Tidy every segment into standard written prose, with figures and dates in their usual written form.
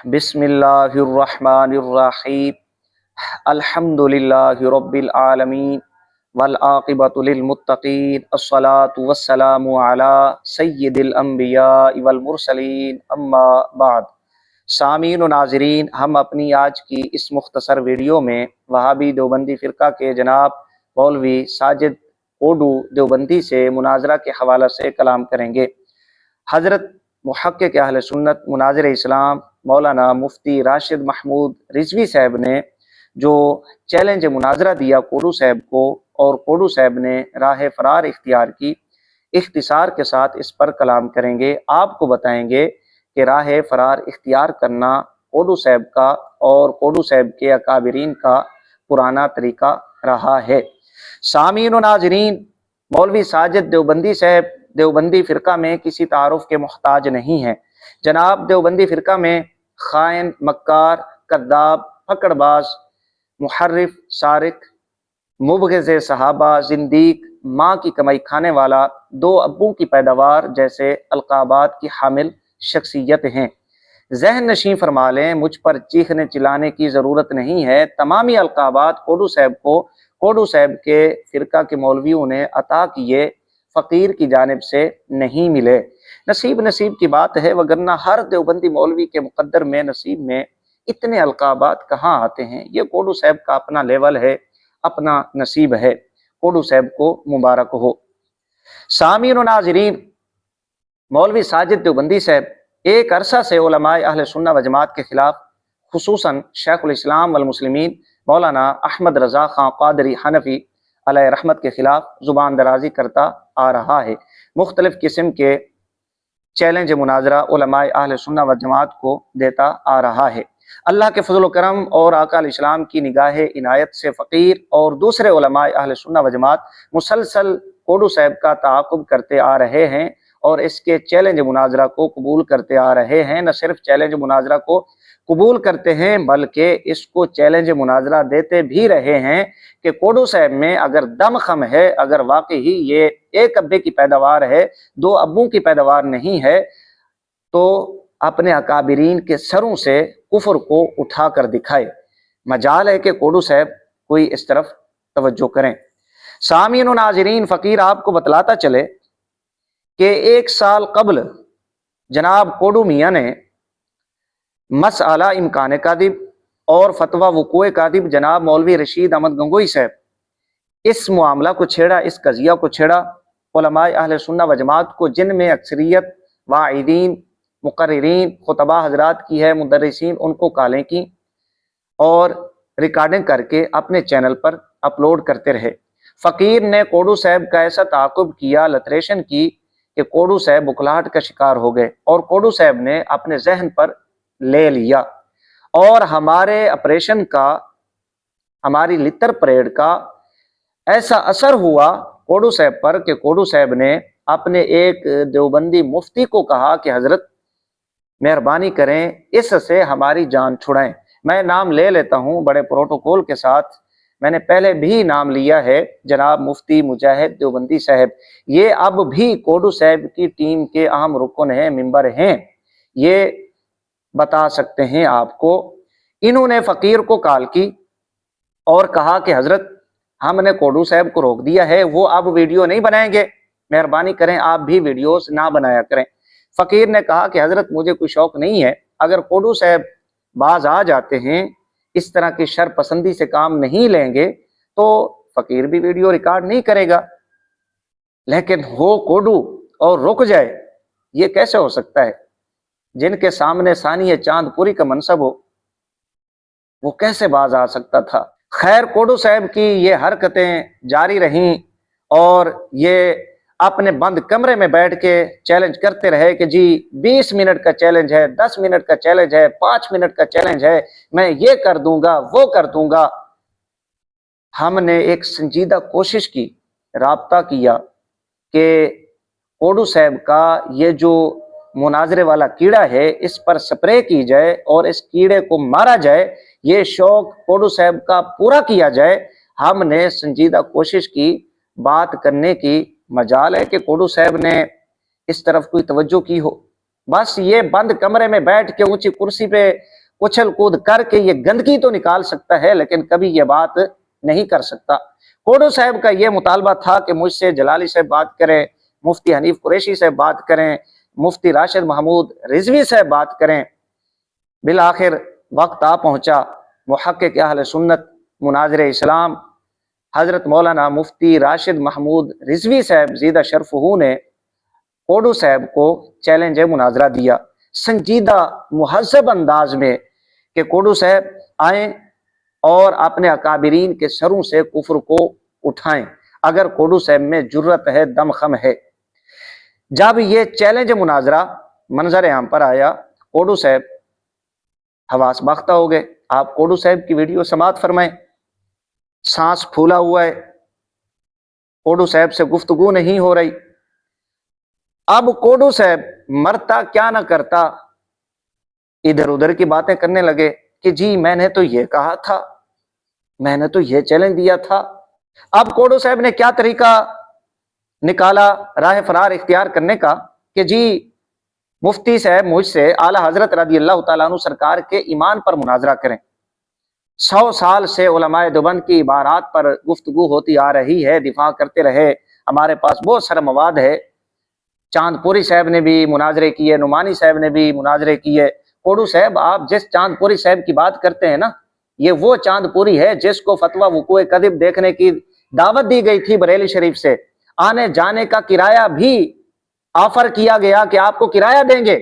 बिस्मिल्लाहिर्रहमानिर्रहीम अल्हम्दुलिल्लाहि रब्बिल आलमीन वल आक़िबतु लिल मुत्तक़ीन अस्सलातु वस्सलामु अला सय्यिदिल अंबिया वल मुरसलीन अम्मा बाद। सामीन व नाज़रीन, हम अपनी आज की इस मुख्तसर वीडियो में वहाबी देवबंदी फ़िरका के जनाब मौलवी साजिद कोडू देवबंदी से मुनाजरा के हवाला से कलाम करेंगे। हज़रत मुहक्किक़ अहले सुन्नत मुनाज़िर इस्लाम मौलाना मुफ्ती राशिद महमूद रिजवी साहब ने जो चैलेंज मुनाजरा दिया कोडू साहब को, और कोडू साहब ने राह फरार इख्तियार की, इख्तिसार के साथ इस पर कलाम करेंगे। आपको बताएंगे कि राह फरार इख्तियार करना कोडू साहब का और कोडू साहब के अकाबिरीन का पुराना तरीका रहा है। सामीन व नाज़रीन, मौलवी साजिद देवबंदी साहब देवबंदी फ़िरका में किसी तारुफ के मोहताज नहीं है। जनाब देवबंदी फ़िरका में खाइन, मक्कार, कद्दाब, पकड़बाज, मुहर्रिफ, सारिक, मुबग़िज़ सहाबा, ज़िंदीक, माँ की कमाई खाने वाला, दो अब्बों की पैदावार जैसे अलकाबात की हामिल शख्सियत हैं। जहन नशीं फरमा लें, मुझ पर चीखने चिल्लाने की ज़रूरत नहीं है। तमामी अलकाबात कोडू साहब को कोडू साहब के फ़िरका के मौलवियों ने अता किए, फ़कीर की जानिब से नहीं मिले। नसीब की बात है, वगरना हर देवबंदी मौलवी के मुकद्दर में नसीब में इतने अलकाबात कहाँ आते हैं। ये कोडू साहब का अपना लेवल है, अपना नसीब है। कोडू साहब को मुबारक हो। सामीन व नाज़रीन, मौलवी साजिद देवबंदी साहब एक अरसा से उलमाए अहले सुन्ना व जमात के खिलाफ, खुसूसन शेखुल इस्लाम वल मुस्लिमीन मौलाना अहमद रज़ा खां क़ादरी हनफी अलैहि रहमत के खिलाफ ज़ुबान दराजी करता आ रहा है। मुख्तलिफ किस्म के चैलेंज मुनाजरा उलमाए अहले सुन्ना व जमात को देता आ रहा है। अल्लाह के फजल करम और आकाल इस्लाम की निगाह इनायत से फ़कीर और दूसरे उलमाए अहले सुन्ना व जमात मुसलसल कोडू साहब का ताक़ुब करते आ रहे हैं और इसके चैलेंज मुनाजरा को कबूल करते आ रहे हैं। न सिर्फ चैलेंज मुनाजरा को कबूल करते हैं, बल्कि इसको चैलेंज मुनाजरा देते भी रहे हैं कि कोडू साहब में अगर दम खम है, अगर वाकई ही ये एक अब्बे की पैदावार है, दो अब्बों की पैदावार नहीं है, तो अपने अकाबिरीन के सरों से कुफर को उठा कर दिखाए। मजाल है कि कोडू साहब कोई इस तरफ तवज्जो करें। सामीन व नाज़रीन, फ़कीर आपको बतलाता चले कि 1 साल कबल जनाब कोडू मियाँ ने मसअला इम्कान कादिब और फतवा वक़ूए कादिब जनाब मौलवी रशीद अहमद गंगोई साहब, इस मामला को छेड़ा, इस कज़िया को छेड़ा। उलमाए अहले सुन्ना व जमात को, जिनमें अक्सरियत वाइदीन, मुकर्रिरीन, खुतबा हजरात की है, मुदर्रिसीन, उनको कालें की और रिकॉर्डिंग करके अपने चैनल पर अपलोड करते रहे। फ़कीर ने कोडू साहब का ऐसा ताक़ुब किया, लतरेशन की, कि कोडू साहब बुखलाहट का शिकार हो गए और कोडू साहब ने अपने जहन पर ले लिया और हमारे ऑपरेशन का, हमारी लितर परेड का ऐसा असर हुआ कोडू साहब पर कि कोडू साहब ने अपने एक देवबंदी मुफ्ती को कहा कि हजरत मेहरबानी करें, इससे हमारी जान छुड़ाएं। मैं नाम ले लेता हूं बड़े प्रोटोकॉल के साथ, मैंने पहले भी नाम लिया है, जनाब मुफ्ती मुजाहिद देवबंदी साहब। ये अब भी कोडू साहब की टीम के अहम रुकन हैं, मेंबर हैं, ये बता सकते हैं आपको। इन्होंने फ़कीर को कॉल की और कहा कि हजरत हमने कोडू साहब को रोक दिया है, वो अब वीडियो नहीं बनाएंगे, मेहरबानी करें आप भी वीडियोस ना बनाया करें। फ़कीर ने कहा कि हजरत मुझे कोई शौक नहीं है, अगर कोडू साहब बाज आ जाते हैं, इस तरह की शर पसंदी से काम नहीं लेंगे, तो फ़कीर भी वीडियो रिकॉर्ड नहीं करेगा। लेकिन हो कोडू और रुक जाए, ये कैसे हो सकता है? जिनके सामने सानिए चांदपुरी का मनसब हो, वो कैसे बाज आ सकता था? खैर, कोडू साहब की ये हरकतें जारी रहीं और ये अपने बंद कमरे में बैठ के चैलेंज करते रहे कि जी 20 मिनट का चैलेंज है, 10 मिनट का चैलेंज है, 5 मिनट का चैलेंज है, मैं ये कर दूंगा, वो कर दूंगा। हमने एक संजीदा कोशिश की, राब्ता किया कि कोडू साहब का ये जो मुनाजरे वाला कीड़ा है, इस पर स्प्रे की जाए और इस कीड़े को मारा जाए, ये शौक कोडू साहब का पूरा किया जाए। हमने संजीदा कोशिश की बात करने की। मजाल है कि कोडू साहब ने इस तरफ कोई तवज्जो की हो, बस ये बंद कमरे में बैठ के ऊंची कुर्सी पे उछल कूद करके ये गंदगी तो निकाल सकता है, लेकिन कभी ये बात नहीं कर सकता। कोडू साहब का ये मुतालबा था कि मुझसे जलाली से बात करें, मुफ्ती हनीफ कुरैशी से बात करें, मुफ्ती राशिद महमूद रिजवी से बात करें। बिल आखिर वक्त आ पहुंचा, मुहक्किक अहले सुन्नत मुनाज़िर इस्लाम हजरत मौलाना मुफ्ती राशिद महमूद रिजवी साहब ज़ीदा शरफ़हू ने कोडू साहब को चैलेंज मुनाजरा दिया संजीदा मुहज़्ज़ब अंदाज में कि कोडू साहब आए और अपने अकाबिरीन के सरों से कुफ्र को उठाएं, अगर कोडू साहब में जुर्रत है, दमखम है। जब ये चैलेंज मुनाजरा मंजर आम पर आया, कोडू साहब हवास बाख्ता हो गए। आप कोडू साहब की वीडियो समात फरमाएं। सांस फूला हुआ है, कोडू साहब से गुफ्तगू नहीं हो रही। अब कोडू साहब मरता क्या ना करता, इधर उधर की बातें करने लगे कि जी मैंने तो ये कहा था, मैंने तो ये चैलेंज दिया था। अब कोडू साहब ने क्या तरीका निकाला राह फरार इख्तियार करने का कि जी मुफ्ती साहब मुझसे आला हजरत रज़ी अल्लाह तआला अन्हु सरकार के ईमान पर मुनाजरा करें। 100 साल से उलमाए देवबंद की इबारात पर गुफ्तगू होती आ रही है, दिफा करते रहे, हमारे पास बहुत सारा मवाद है। चांदपुरी साहब ने भी मुनाजरे किए, नुमानी साहब ने भी मुनाजरे किए। कोडू साहब आप जिस चांदपुरी साहब की बात करते हैं ना, ये वो चांदपुरी है जिसको फतवा वुकूए कदिब देखने की दावत दी गई थी बरेली शरीफ से। आने जाने का किराया भी ऑफर किया गया कि आपको किराया देंगे,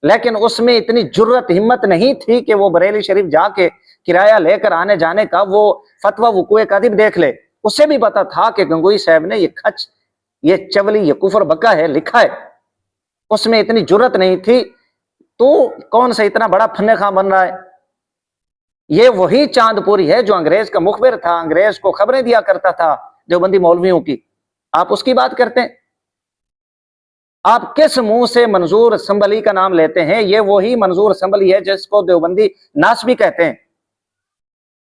लेकिन उसमें इतनी जुर्रत हिम्मत नहीं थी कि वो बरेली शरीफ जाके किराया लेकर आने जाने का वो फतवा वुकूए कदिब देख ले। उसे भी पता था कि गंगोई साहब ने ये खच, ये चवली, ये कुफर बका है लिखा है, उसमें इतनी जुर्रत नहीं थी। तो कौन सा इतना बड़ा फन्ने खां बन रहा है? ये वही चांदपुरी है जो अंग्रेज का मुखबिर था, अंग्रेज को खबरें दिया करता था देवबंदी मौलवियों की। आप उसकी बात करते हैं। आप किस मुंह से मंजूर संभली का नाम लेते हैं? ये वही मंजूर संभली है जिसको देवबंदी नासबी कहते हैं,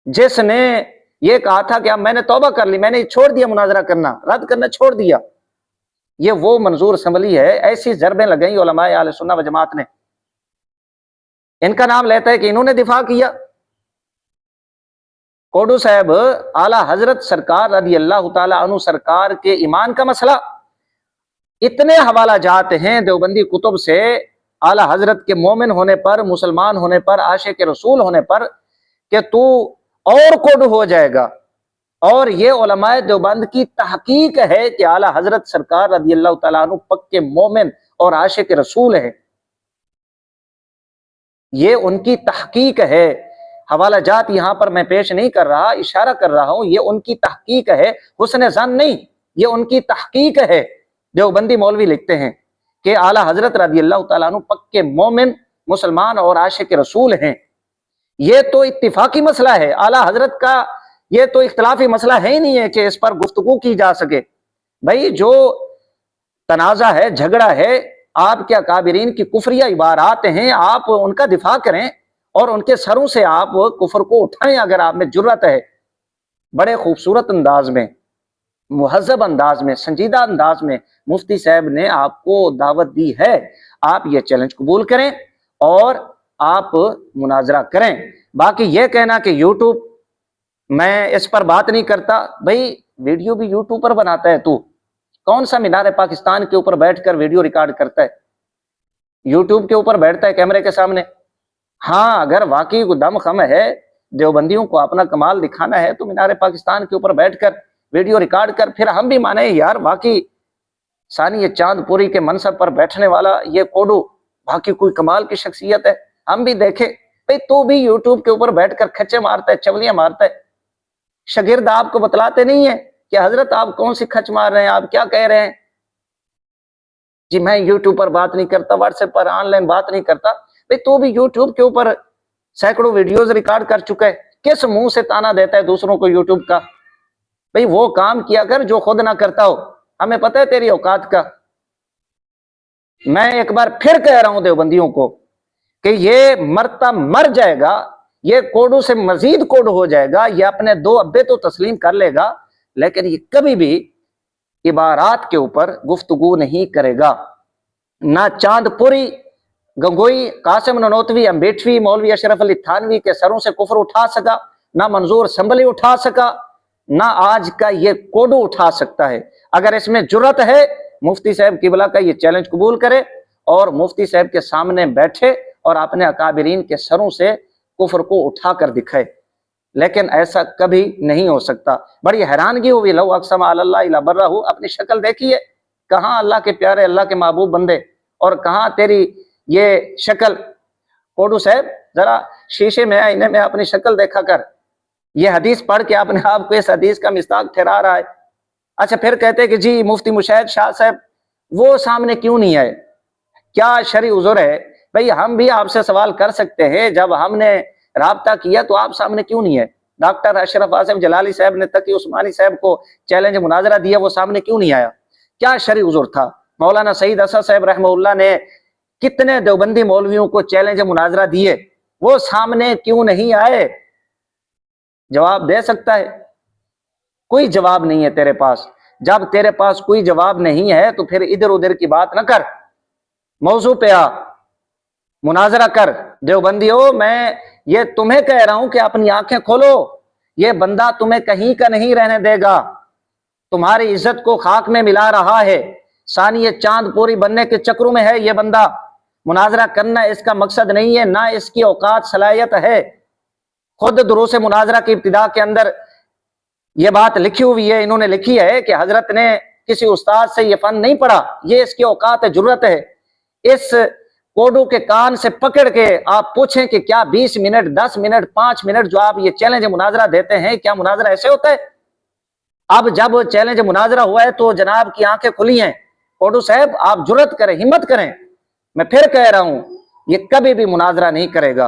जिसने ये कहा था कि अब मैंने तौबा कर ली, मैंने छोड़ दिया मुनाजरा करना, रद्द करना छोड़ दिया। ये वो मंजूर संभली है। ऐसी जरबें लगाई उलमाए अहले सुन्नत व जमात ने, इनका नाम लेता है कि इन्होंने दिफा किया। कोडू साहब आला हजरत सरकार रज़ी अल्लाह तआला अन्हु सरकार के ईमान का मसला, इतने हवाला जात हैं देवबंदी कुतुब से आला हजरत के मोमिन होने पर, मुसलमान होने पर, आशिक रसूल होने पर कि तू और कोडू हो जाएगा। और ये उलमाए देवबंद की तहकीक है कि आला हजरत सरकार रज़ी अल्लाह तआला अन्हु पक्के मोमिन और आशिक रसूल है। ये उनकी तहकीक है। हवाला जात यहां पर मैं पेश नहीं कर रहा, इशारा कर रहा हूं, ये उनकी तहकीक है, हुस्न ज़न नहीं, ये उनकी तहकीक है। देवबंदी मौलवी लिखते हैं कि आला हजरत रज़ी अल्लाह तआला अन्हु पक्के मोमिन, मुसलमान और आशिक रसूल हैं। ये तो इत्तिफाकी मसला है, आला हजरत का ये तो इख्तिलाफी मसला है ही नहीं है कि इस पर गुफ्तगू की जा सके। भाई जो तनाजा है, झगड़ा है, आपके अकाबिरीन की कुफरिया इबारात हैं, आप उनका दिफा करें और उनके सरों से आप कुफर को उठाएं अगर आप में जुर्रत है। बड़े खूबसूरत अंदाज में, मुहज़्ज़ब अंदाज में, संजीदा अंदाज में मुफ्ती साहब ने आपको दावत दी है। आप ये चैलेंज कबूल करें और आप मुनाजरा करें। बाकी ये कहना कि यूट्यूब मैं इस पर बात नहीं करता, भाई वीडियो भी यूट्यूब पर बनाता है तू, कौन सा मीनार पाकिस्तान के ऊपर बैठकर वीडियो रिकॉर्ड करता है? यूट्यूब के ऊपर बैठता है कैमरे के सामने। हाँ, अगर वाकई दम खम है, देवबंदियों को अपना कमाल दिखाना है, तो मीनार पाकिस्तान के ऊपर बैठकर वीडियो रिकॉर्ड कर, फिर हम भी माने यार वाकई सानी ये चांदपुरी के मनसब पर बैठने वाला ये कोडू बाकी कोई कमाल की शख्सियत है, हम भी देखे। भाई तू भी यूट्यूब के ऊपर बैठकर खच्चे मारता है, चवलियां मारता है, शागिर्द आपको बतलाते नहीं है कि हजरत आप कौन सी खच मार रहे हैं, आप क्या कह रहे हैं? जी मैं यूट्यूब पर बात नहीं करता, व्हाट्सएप पर ऑनलाइन बात नहीं करता। भाई तू भी यूट्यूब के ऊपर सैकड़ों वीडियोस रिकॉर्ड कर चुका है, किस मुंह से ताना देता है दूसरों को यूट्यूब का? भाई वो काम किया कर जो खुद ना करता हो, हमें पता है तेरी औकात का। मैं एक बार फिर कह रहा हूं देवबंदियों को कि ये मरता मर जाएगा, ये कोडू से मजीद कोड हो जाएगा, ये अपने दो अब्बे तो तस्लीम कर लेगा, लेकिन ये कभी भी इबारात के ऊपर गुफ्तगू नहीं करेगा। ना चांदपुरी गंगोई, कासिम ननोतवी, अम्बेडवी, मौलवी अशरफ अली थानवी के सरों से कुफर उठा सका, ना मंजूर संभली उठा सका, ना आज का ये कोडू उठा सकता है। अगर इसमें जुर्रत है, मुफ्ती साहब किबला का ये चैलेंज कबूल करे और मुफ्ती साहब के सामने बैठे और अपने अकाबिरीन के सरों से कुफर को उठा कर दिखाए, लेकिन ऐसा कभी नहीं हो सकता। बड़ी हैरानगी हुई, लो अक़सम अल्लाह इला बर्रहू, अपनी शक्ल देखिए, कहाँ अल्लाह के प्यारे, अल्लाह के महबूब बंदे, और कहाँ तेरी ये शक्ल। कोडू साहब जरा शीशे में, आईने में अपनी शक्ल देखा कर। ये हदीस पढ़ के अपने आप को इस हदीस का मिस्ताक ठहरा रहा है। अच्छा, फिर कहते कि जी मुफ्ती मुशैद शाह साहब वो सामने क्यों नहीं आए, क्या शरई उज़र है? भाई हम भी आपसे सवाल कर सकते हैं, जब हमने राब्ता किया तो आप सामने क्यों नहीं है? डॉक्टर अशरफ आसिफ जलाली साहब ने तकी उस्मानी साहब को चैलेंज मुनाजरा दिया, वो सामने क्यों नहीं आया? क्या शरई उज़र था? मौलाना सईद असद साहब रहमहुल्लाह ने कितने देवबंदी मौलवियों को चैलेंज मुनाजरा दिए, वो सामने क्यों नहीं आए? जवाब दे सकता है? कोई जवाब नहीं है तेरे पास। जब तेरे पास कोई जवाब नहीं है तो फिर इधर उधर की बात न कर, मौजू पे आ, मुनाजरा कर। देवबंदी हो, मैं ये तुम्हें कह रहा हूं कि अपनी आंखें खोलो, ये बंदा तुम्हें कहीं का नहीं रहने देगा, तुम्हारी इज्जत को खाक में मिला रहा है, सानी चांद पूरी बनने के चक्रों में है ये बंदा। मुनाजरा करना इसका मकसद नहीं है, ना इसकी औकात सलाहियत है। खुद दुरूस मुनाजरा की इब्तिदा के अंदर ये बात लिखी हुई है, इन्होंने लिखी है कि हजरत ने किसी उस्ताद से ये फन नहीं पढ़ा, ये इसकी औकात है, जुर्रत है। इस कोडू के कान से पकड़ के आप पूछें कि क्या 20 मिनट, 10 मिनट, 5 मिनट जो आप ये चैलेंज मुनाजरा देते हैं, क्या मुनाजरा ऐसे होता है? अब जब चैलेंज मुनाजरा हुआ है तो जनाब की आंखें खुली हैं। कोडू साहब आप जुर्रत करें, हिम्मत करें। मैं फिर कह रहा हूं, ये कभी भी मुनाजरा नहीं करेगा।